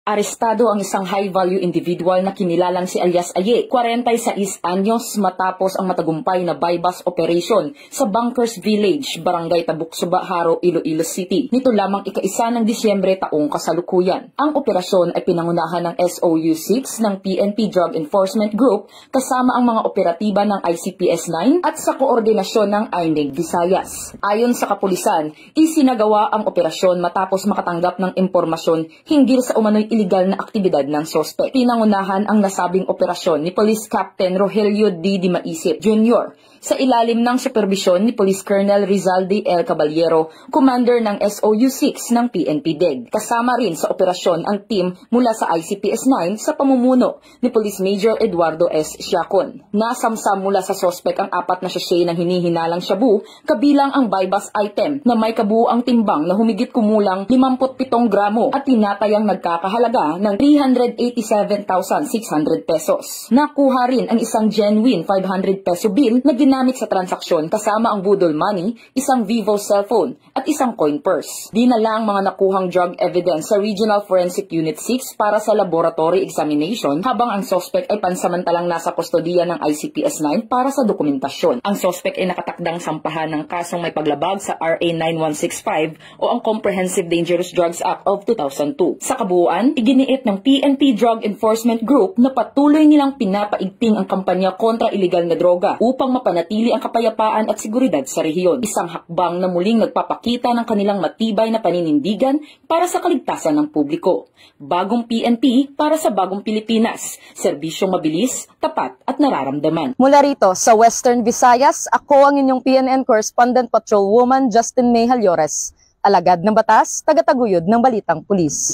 Arestado ang isang high-value individual na kinilalang si alias Aye, 46 anyos matapos ang matagumpay na buy-bust operation sa Bunkers Village, Barangay Tabuksuba, Haro, Iloilo City. Nito lamang ika-1 ng Disyembre taong kasalukuyan. Ang operasyon ay pinangunahan ng SOU-6 ng PNP Drug Enforcement Group kasama ang mga operatiba ng ICPS-9 at sa koordinasyon ng INEG Visayas. Ayon sa kapulisan, isinagawa ang operasyon matapos makatanggap ng impormasyon hinggil sa umano'y iligal na aktibidad ng sospek. Pinangunahan ang nasabing operasyon ni Police Captain Rogelio D. Dimaisip Jr. sa ilalim ng superbisyon ni Police Colonel Rizaldi L. Caballero, commander ng SOU-6 ng PNP DEG. Kasama rin sa operasyon ang team mula sa ICPS-9 sa pamumuno ni Police Major Eduardo S. Siacon. Nasamsam mula sa sospek ang 4 na sachet ng hinihinalang shabu, kabilang ang buy-bust item na may kabuuang timbang na humigit kumulang 57 gramo at tinatayang nagkakahalaga ng 387,600 pesos. Nakuha rin ang isang genuine 500 peso bill na ginamit sa transaksyon kasama ang budol money, isang Vivo cellphone at isang coin purse. Dinala ang mga nakuhang drug evidence sa Regional Forensic Unit 6 para sa laboratory examination habang ang suspect ay pansamantalang nasa kustodiya ng ICPS-9 para sa dokumentasyon. Ang suspect ay nakatakdang sampahan ng kasong may paglabag sa RA 9165 o ang Comprehensive Dangerous Drugs Act of 2002. Sa kabuuan, iginiit ng PNP Drug Enforcement Group na patuloy nilang pinapaigting ang kampanya kontra iligal na droga upang mapanatili ang kapayapaan at seguridad sa rehiyon. Isang hakbang na muling nagpapakita ng kanilang matibay na paninindigan para sa kaligtasan ng publiko. Bagong PNP para sa bagong Pilipinas. Serbisyong mabilis, tapat at nararamdaman. Mula rito sa Western Visayas, ako ang inyong PNN Correspondent Patrolwoman Justin May Halyores. Alagad ng batas, tagataguyod ng balitang pulis.